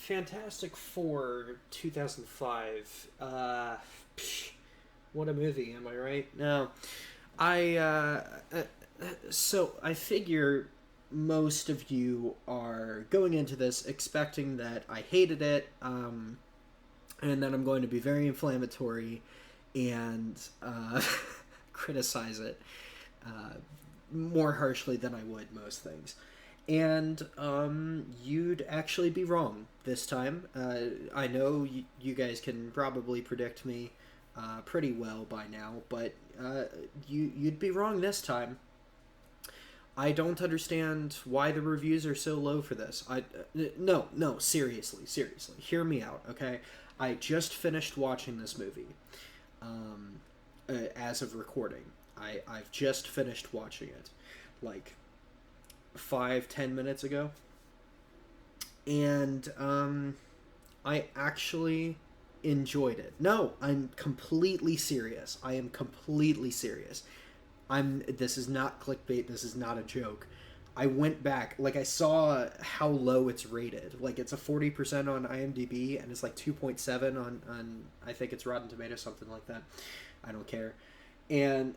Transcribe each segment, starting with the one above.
Fantastic Four 2005. What a movie, am I right? No. I, so I figure most of you are going into this expecting that I hated it, and that I'm going to be very inflammatory and criticize it more harshly than I would most things. And you'd actually be wrong this time. I know you guys can probably predict me pretty well by now, but you'd be wrong this time. I don't understand why the reviews are so low for this. No, seriously, hear me out, okay? I just finished watching this movie, as of recording. I've just finished watching it, like 5-10 minutes ago, and I actually enjoyed it. No, I'm completely serious. I am completely serious. This is not clickbait. This is not a joke. I went back, like I saw how low it's rated. Like it's a 40% on IMDb and it's like 2.7 on I think it's Rotten Tomatoes, something like that. I don't care. And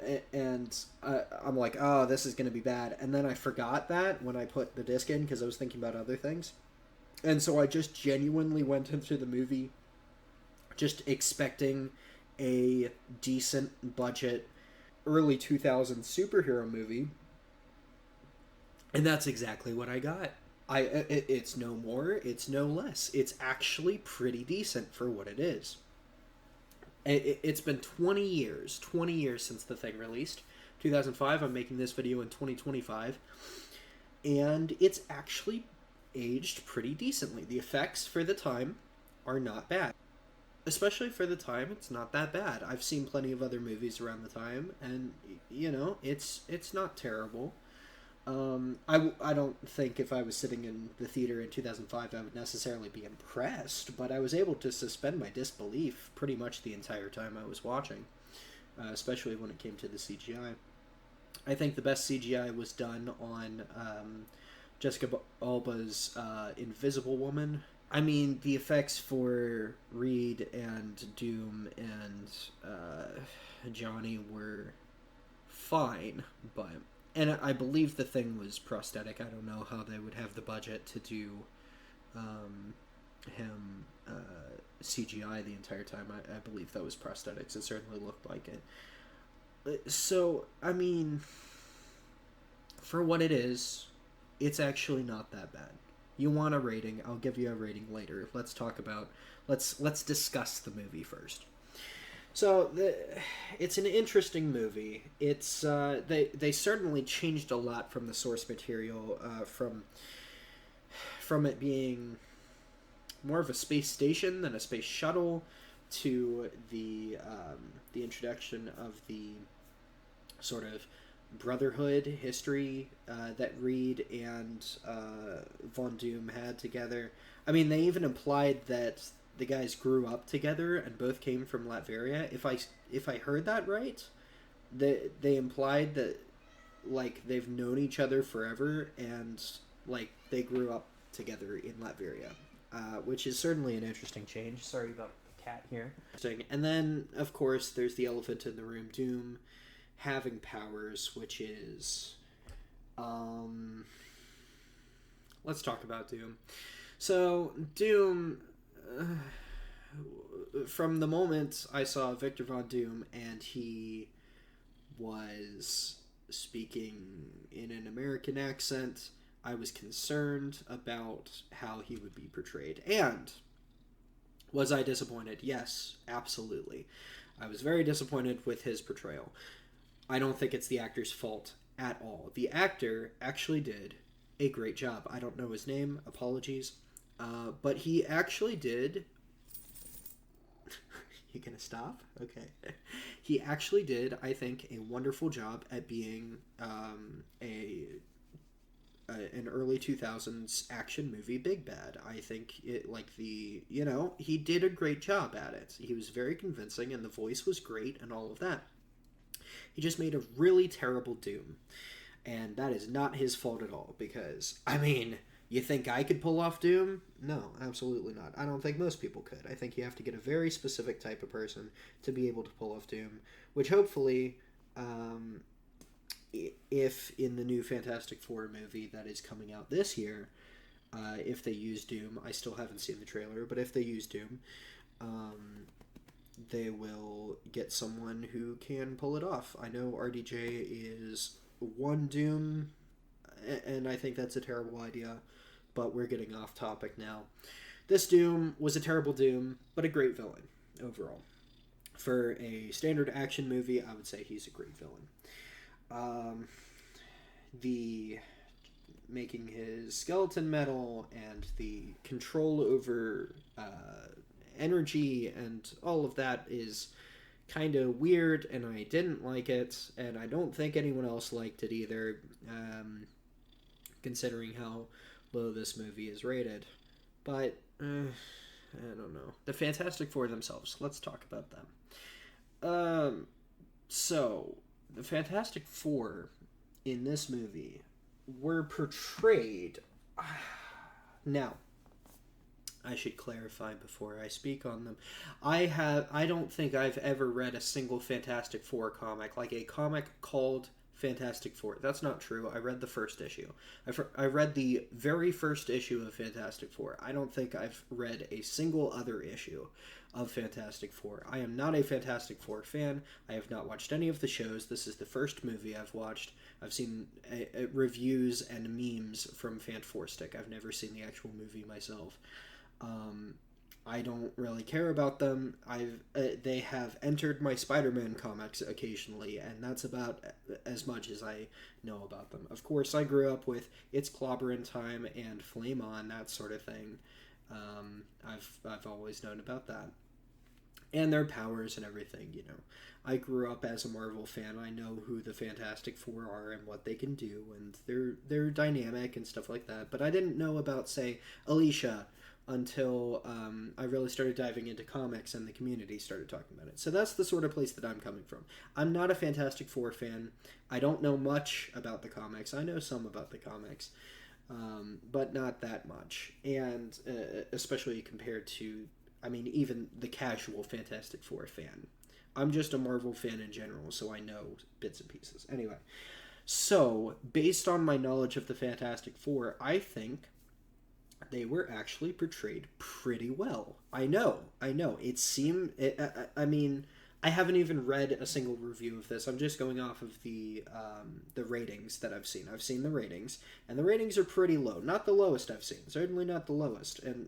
I'm like, oh, this is gonna be bad. And then I forgot that when I put the disc in because I was thinking about other things. And so I just genuinely went into the movie just expecting a decent budget early 2000s superhero movie, and that's exactly what I got. It's no more, it's no less. It's actually pretty decent for what it is. It's been 20 years since the thing released. 2005. I'm making this video in 2025, and it's actually aged pretty decently. The effects for the time are not bad. Especially for the time, it's not that bad. I've seen plenty of other movies around the time, and it's not terrible. I don't think if I was sitting in the theater in 2005, I would necessarily be impressed, but I was able to suspend my disbelief pretty much the entire time I was watching, especially when it came to the CGI. I think the best CGI was done on Jessica Alba's Invisible Woman. I mean, the effects for Reed and Doom and Johnny were fine, but... And I believe the thing was prosthetic. I don't know how they would have the budget to do him CGI the entire time. I believe that was prosthetics. It certainly looked like it. So, I mean, for what it is, it's actually not that bad. You want a rating? I'll give you a rating later. Let's discuss the movie first. So it's an interesting movie. It's they certainly changed a lot from the source material, from it being more of a space station than a space shuttle, to the introduction of the sort of brotherhood history that Reed and Von Doom had together. I mean, they even implied that the guys grew up together and both came from Latveria. If I heard that right, they implied that like they've known each other forever and like they grew up together in Latveria, which is certainly an interesting change. Sorry about the cat here. And then of course there's the elephant in the room, Doom having powers, which is let's talk about Doom. So Doom, from the moment I saw Victor Von Doom and he was speaking in an American accent, I was concerned about how he would be portrayed. And was I disappointed? Yes, absolutely. I was very disappointed with his portrayal. I don't think it's the actor's fault at all. The actor actually did a great job. I don't know his name, apologies. But he actually did... You gonna stop? Okay. He actually did, I think, a wonderful job at being an early 2000s action movie big bad. I think he did a great job at it. He was very convincing and the voice was great and all of that. He just made a really terrible Doom. And that is not his fault at all because, I mean, You think I could pull off Doom? No, absolutely not. I don't think most people could. I think you have to get a very specific type of person to be able to pull off Doom, which hopefully, um, if in the new Fantastic Four movie that is coming out this year, if they use Doom, I still haven't seen the trailer, but if they use Doom, um, they will get someone who can pull it off. I know RDJ is one Doom, and I think that's a terrible idea, but we're getting off topic now. This Doom was a terrible Doom, but a great villain overall. For a standard action movie, I would say he's a great villain. The making his skeleton metal and the control over energy and all of that is kind of weird, and I didn't like it, and I don't think anyone else liked it either, considering how low this movie is rated. But I don't know. The Fantastic Four themselves. Let's talk about them. So the Fantastic Four in this movie were portrayed. Now, I should clarify before I speak on them. I don't think I've ever read a single Fantastic Four comic, like a comic called Fantastic Four. That's not true. I read the first issue. I read the very first issue of Fantastic Four. I don't think I've read a single other issue of Fantastic Four. I am not a Fantastic Four fan. I have not watched any of the shows. This is the first movie I've watched. I've seen reviews and memes from Fan4stick. I've never seen the actual movie myself. I don't really care about them. They have entered my Spider-Man comics occasionally, and that's about as much as I know about them. Of course, I grew up with It's Clobberin' Time and Flame On, that sort of thing. I've always known about that, and their powers and everything. You know, I grew up as a Marvel fan. I know who the Fantastic Four are and what they can do, and they're dynamic and stuff like that. But I didn't know about, say, Alicia until I really started diving into comics and the community started talking about it. So that's the sort of place that I'm coming from. I'm not a Fantastic Four fan. I don't know much about the comics. I know some about the comics, but not that much. And especially compared to, I mean, even the casual Fantastic Four fan. I'm just a Marvel fan in general, so I know bits and pieces. Anyway, so based on my knowledge of the Fantastic Four, I think they were actually portrayed pretty well. I know. It seemed. I mean, I haven't even read a single review of this. I'm just going off of the ratings that I've seen. I've seen the ratings, and the ratings are pretty low. Not the lowest I've seen. Certainly not the lowest, and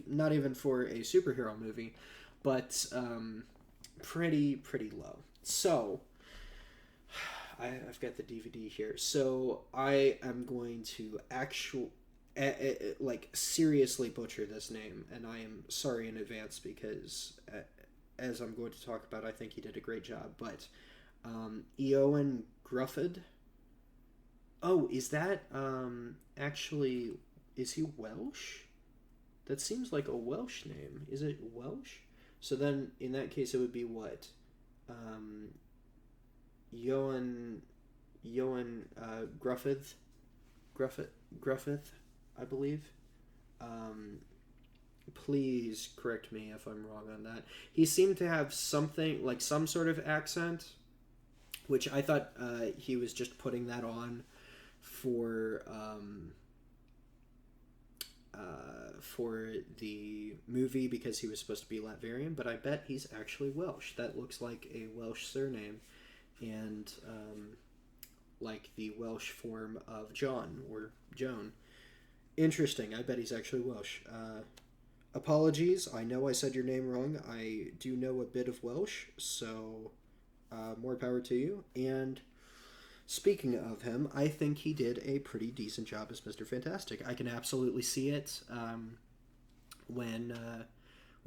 not even for a superhero movie, but pretty low. So I've got the DVD here. So I am going to like seriously butcher this name, and I am sorry in advance because as I'm going to talk about, I think he did a great job. But Eoin Gruffydd. Oh, is that actually, is he Welsh? That seems like a Welsh name. Is it Welsh? So then in that case it would be what? Eoin Gruffydd, I believe. Please correct me if I'm wrong on that. He seemed to have something, like some sort of accent, which I thought he was just putting that on for the movie because he was supposed to be Latvian, but I bet he's actually Welsh. That looks like a Welsh surname, and like the Welsh form of John or Joan. Interesting. I bet he's actually Welsh. Apologies. I know I said your name wrong. I do know a bit of Welsh, so more power to you. And speaking of him, I think he did a pretty decent job as Mr. Fantastic. I can absolutely see it when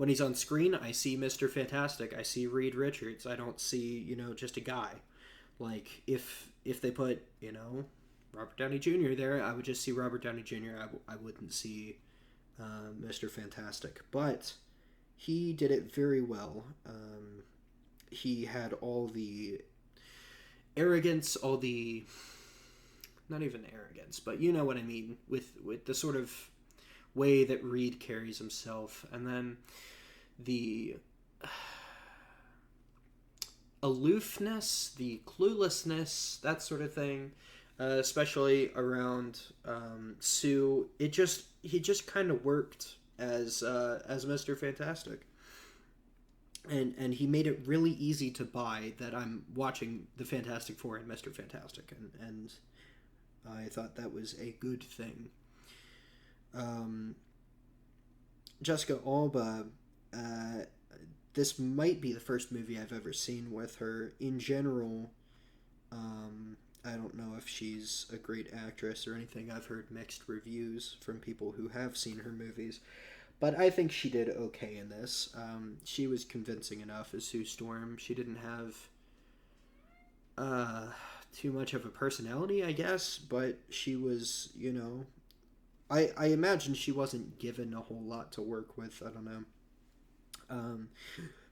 he's on screen. I see Mr. Fantastic. I see Reed Richards. I don't see, just a guy. Like, if they put, Robert Downey Jr. there, I would just see Robert Downey Jr. I wouldn't see Mr. Fantastic. But he did it very well. He had all the arrogance, all the not even arrogance, but you know what I mean, with the sort of way that Reed carries himself, and then the aloofness, the cluelessness, that sort of thing, especially around Sue. He just kind of worked as Mr. Fantastic, and he made it really easy to buy that I'm watching the Fantastic Four and Mr. Fantastic, and I thought that was a good thing. Um, Jessica Alba, this might be the first movie I've ever seen with her. In general, I don't know if she's a great actress or anything. I've heard mixed reviews from people who have seen her movies. But I think she did okay in this. She was convincing enough as Sue Storm. She didn't have uh, too much of a personality, I guess, but she was, I imagine she wasn't given a whole lot to work with. I don't know. Um,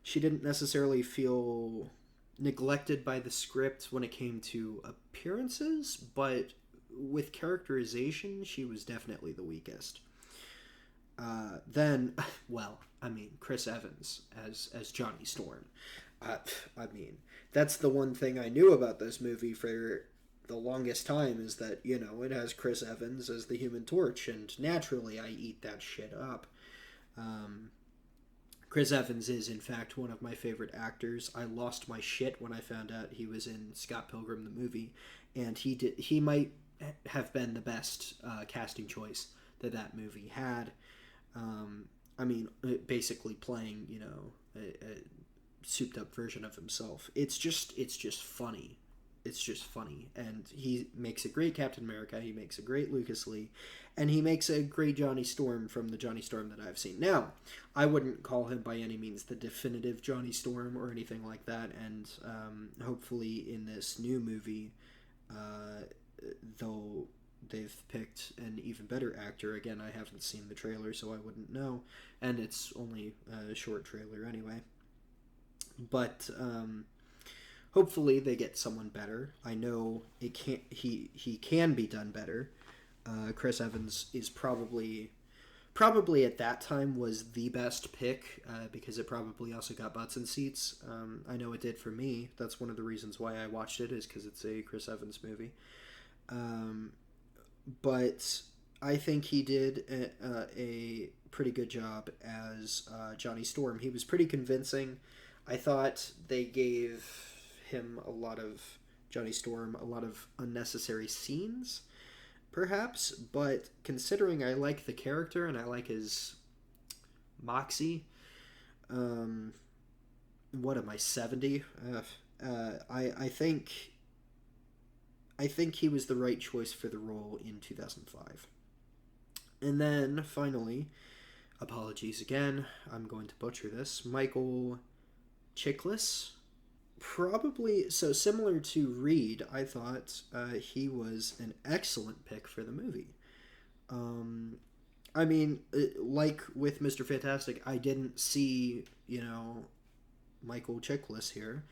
she didn't necessarily feel neglected by the script when it came to appearances, but with characterization, she was definitely the weakest. Then, well, I mean, Chris Evans as Johnny Storm. I mean, that's the one thing I knew about this movie for the longest time is that, it has Chris Evans as the Human Torch, and naturally I eat that shit up. Um, Chris Evans is, in fact, one of my favorite actors. I lost my shit when I found out he was in Scott Pilgrim the movie, and he might have been the best casting choice that movie had. I mean, basically playing, a souped up version of himself. It's just funny. It's just funny, and he makes a great Captain America. He makes a great Lucas Lee, and he makes a great Johnny Storm from the Johnny Storm that I've seen. Now, I wouldn't call him by any means the definitive Johnny Storm or anything like that, and hopefully in this new movie, uh, though they've picked an even better actor. Again, I haven't seen the trailer, so I wouldn't know, and it's only a short trailer anyway. But hopefully they get someone better. I know it can't. He can be done better. Chris Evans is probably at that time was the best pick because it probably also got butts and seats. I know it did for me. That's one of the reasons why I watched it is because it's a Chris Evans movie. But I think he did a pretty good job as Johnny Storm. He was pretty convincing. I thought they gave him Johnny Storm, a lot of unnecessary scenes, perhaps, but considering I like the character and I like his moxie, what am I, 70? I think he was the right choice for the role in 2005. And then, finally, apologies again, I'm going to butcher this, Michael Chiklis. Probably, so similar to Reed, I thought he was an excellent pick for the movie. I mean, like with Mr. Fantastic, I didn't see, Michael Chiklis here.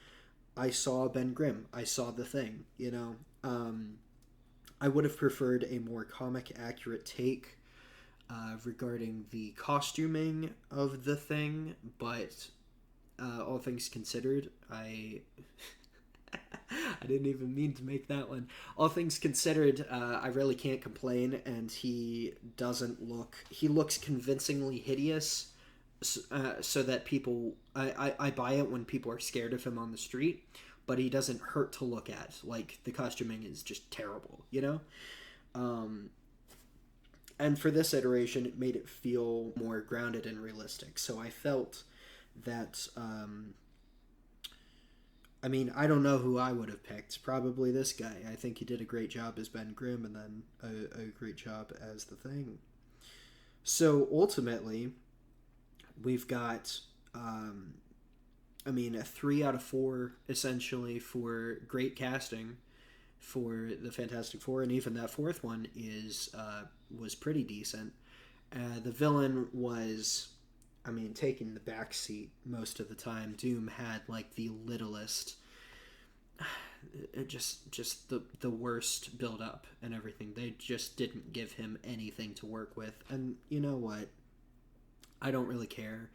I saw Ben Grimm. I saw The Thing, I would have preferred a more comic accurate take regarding the costuming of The Thing, but all things considered, I I didn't even mean to make that one. All things considered, I really can't complain, and he looks convincingly hideous, so that I buy it when people are scared of him on the street, but he doesn't hurt to look at. Like, the costuming is just terrible, And for this iteration, it made it feel more grounded and realistic, so I felt that I mean, I don't know who I would have picked. Probably this guy. I think he did a great job as Ben Grimm and then a great job as The Thing. So ultimately, we've got a 3 out of 4 essentially for great casting for the Fantastic Four, and even that fourth one was pretty decent. The villain was, taking the back seat most of the time. Doom had like the littlest, just the worst build up and everything. They just didn't give him anything to work with, and you know what? I don't really care.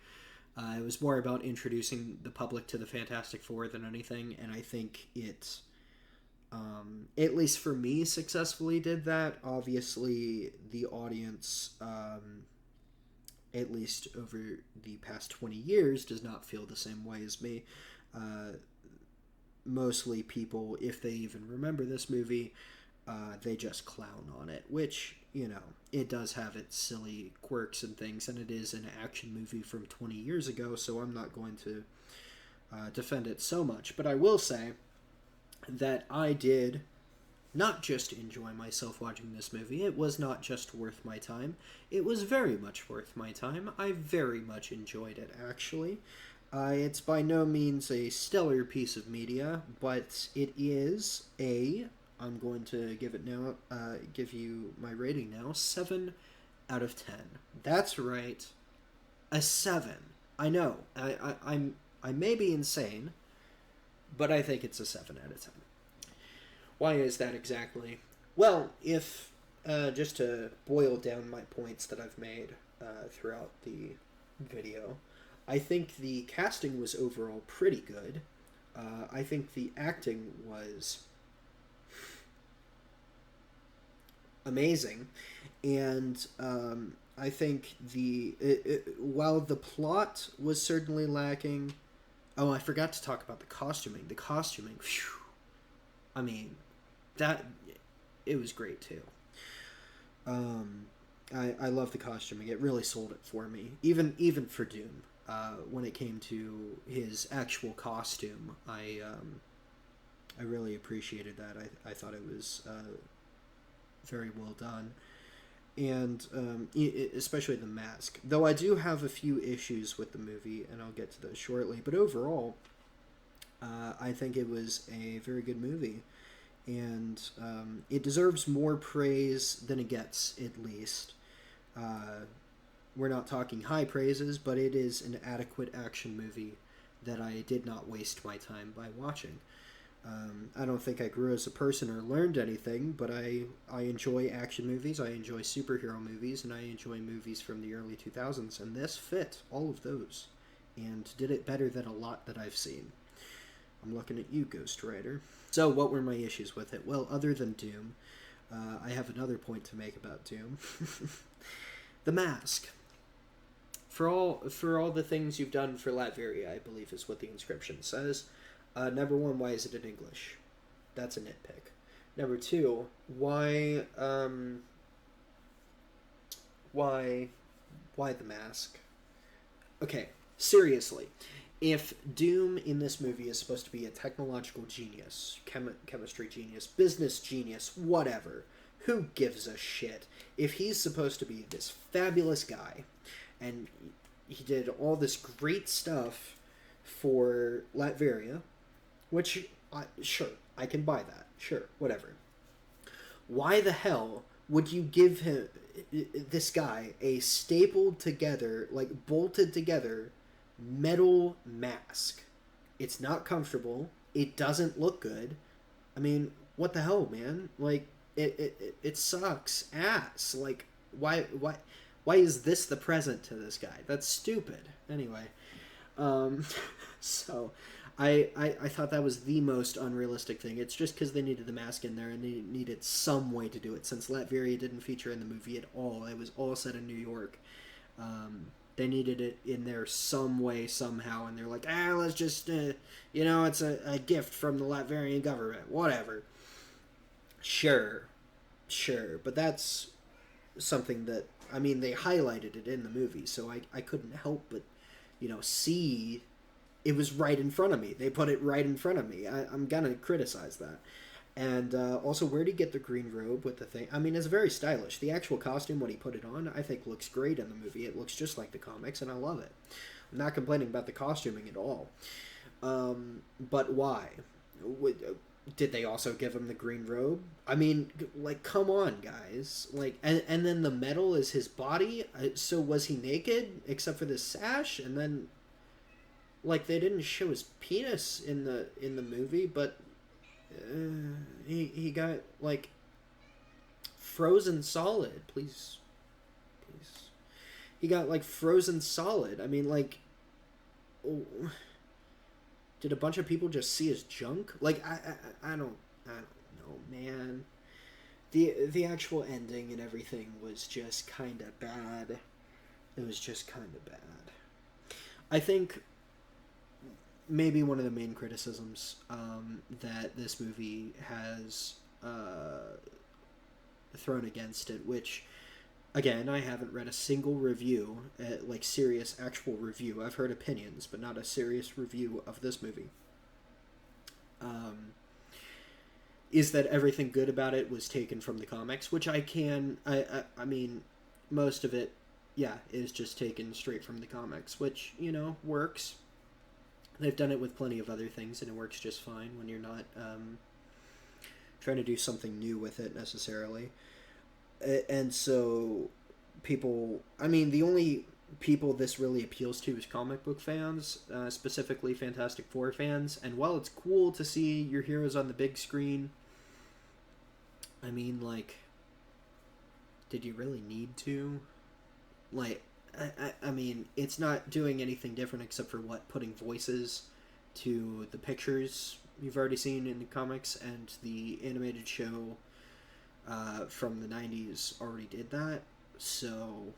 It was more about introducing the public to the Fantastic Four than anything, and I think it, at least for me, successfully did that. Obviously, the audience, at least over the past 20 years, does not feel the same way as me. Mostly people, if they even remember this movie, they just clown on it, which, you know, it does have its silly quirks and things, and it is an action movie from 20 years ago, so I'm not going to defend it so much. But I will say that I did not just enjoy myself watching this movie. It was not just worth my time. It was very much worth my time. I very much enjoyed it, actually. It's by no means a stellar piece of media, but it is a... I'm going to give it now, give you my rating now, 7 out of 10. That's right, a 7. I know, I may be insane, but I think it's a 7 out of 10. Why is that exactly? Well, if, just to boil down my points that I've made throughout the video, I think the casting was overall pretty good. I think the acting was amazing, and I think while the plot was certainly lacking... Oh, I forgot to talk about the costuming. The costuming, phew, I mean, it was great too. I love the costuming. It really sold it for me, even for Doom. When it came to his actual costume, I really appreciated that. I thought it was very well done, and especially the mask. Though I do have a few issues with the movie, and I'll get to those shortly. But overall, I think it was a very good movie, and it deserves more praise than it gets, at least. We're not talking high praises, but it is an adequate action movie that I did not waste my time by watching. I don't think I grew as a person or learned anything, but I enjoy action movies, I enjoy superhero movies, and I enjoy movies from the early 2000s, and this fit all of those, and did it better than a lot that I've seen. I'm looking at you, Ghost Rider. So, what were my issues with it? Well, other than Doom, I have another point to make about Doom. The mask. For all the things you've done for Latveria, I believe is what the inscription says. Number one, why is it in English? That's a nitpick. Number two, why the mask? Okay, seriously. If Doom in this movie is supposed to be a technological genius, chemistry genius, business genius, whatever, who gives a shit? If he's supposed to be this fabulous guy, and he did all this great stuff for Latveria, which, sure, I can buy that. Sure, whatever. Why the hell would you give him, this guy, a stapled together, like bolted together, metal mask? It's not comfortable. It doesn't look good. I mean, what the hell, man? Like, it sucks ass. Like, why is this the present to this guy? That's stupid. Anyway, so I thought that was the most unrealistic thing. It's just because they needed the mask in there, and they needed some way to do it, since Latveria didn't feature in the movie at all. It was all set in New York. They needed it in there some way, somehow, and they're like, let's just, it's a gift from the Latvian government. Whatever. Sure, but that's something that, I mean, they highlighted it in the movie, so I couldn't help but, see it was right in front of me. They put it right in front of me. I'm gonna criticize that. And also, where did he get the green robe with the thing? I mean, it's very stylish. The actual costume, when he put it on, I think looks great in the movie. It looks just like the comics, and I love it. I'm not complaining about the costuming at all. But why? Did they also give him the green robe? I mean, like, come on, guys. Like, and then the metal is his body? So was he naked, except for the sash? And then, like, they didn't show his penis in the movie, but he got like frozen solid. Please, please. He got like frozen solid. I mean, like, oh, did a bunch of people just see his junk? Like, I don't know, man. The actual ending and everything was just kind of bad. It was just kind of bad. I think maybe one of the main criticisms that this movie has thrown against it, which again I haven't read a single review, like serious actual review. I've heard opinions, but not a serious review of this movie. Um, is that everything good about it was taken from the comics, which I mean, most of it, yeah, is just taken straight from the comics, which, works. They've done it with plenty of other things, and it works just fine when you're not trying to do something new with it necessarily. And so, people, I mean, the only people this really appeals to is comic book fans, specifically Fantastic Four fans. And while it's cool to see your heroes on the big screen, I mean, like, did you really need to? Like, I mean, it's not doing anything different except for putting voices to the pictures you've already seen in the comics, and the animated show from the 90s already did that. So,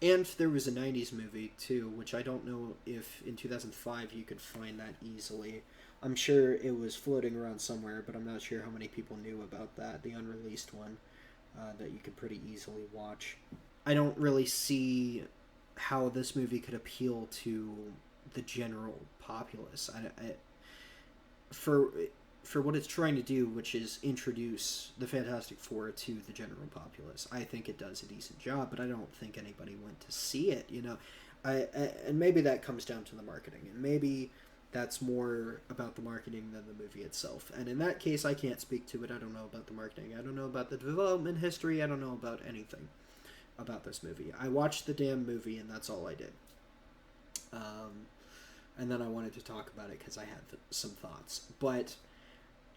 and there was a 90s movie too, which I don't know if in 2005 you could find that easily. I'm sure it was floating around somewhere, but I'm not sure how many people knew about that, the unreleased one that you could pretty easily watch. I don't really see how this movie could appeal to the general populace. For what it's trying to do, which is introduce the Fantastic Four to the general populace, I think it does a decent job. But I don't think anybody went to see it. And maybe that comes down to the marketing, and maybe that's more about the marketing than the movie itself. And in that case, I can't speak to it. I don't know about the marketing. I don't know about the development history. I don't know about anything about this movie. I watched the damn movie, and that's all I did. And then I wanted to talk about it because I had some thoughts. But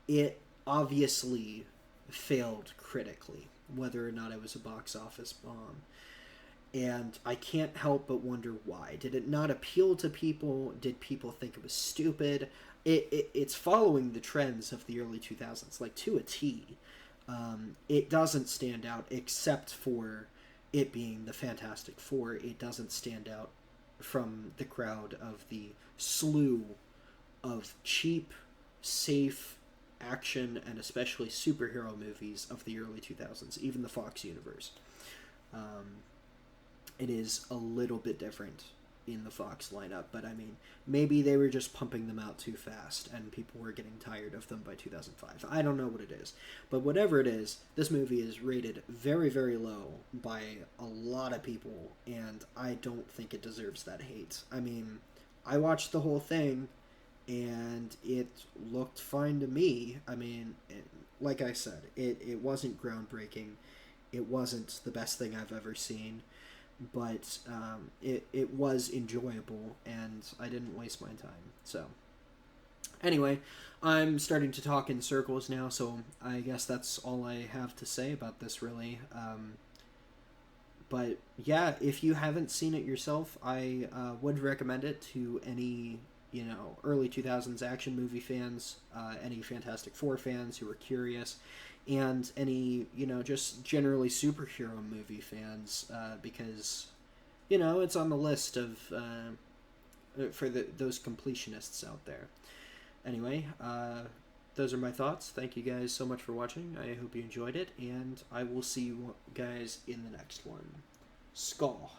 it obviously failed critically, whether or not it was a box office bomb. And I can't help but wonder why. Did it not appeal to people? Did people think it was stupid? It's following the trends of the early 2000s, like to a T. It doesn't stand out except for it being the Fantastic Four. It doesn't stand out from the crowd of the slew of cheap, safe action and especially superhero movies of the early 2000s, even the Fox universe. It is a little bit different in the Fox lineup, but I mean, maybe they were just pumping them out too fast and people were getting tired of them by 2005. I don't know what it is, but whatever it is, this movie is rated very, very low by a lot of people, and I don't think it deserves that hate. I mean, I watched the whole thing and it looked fine to me. I mean, like I said, it wasn't groundbreaking. It wasn't the best thing I've ever seen, but it was enjoyable, and I didn't waste my time. So, anyway, I'm starting to talk in circles now, so I guess that's all I have to say about this, really. But yeah, if you haven't seen it yourself, I would recommend it to any early 2000s action movie fans, any Fantastic Four fans who are curious, and any, just generally superhero movie fans, because, it's on the list of, for those completionists out there. Anyway, those are my thoughts. Thank you guys so much for watching. I hope you enjoyed it, and I will see you guys in the next one. Skull.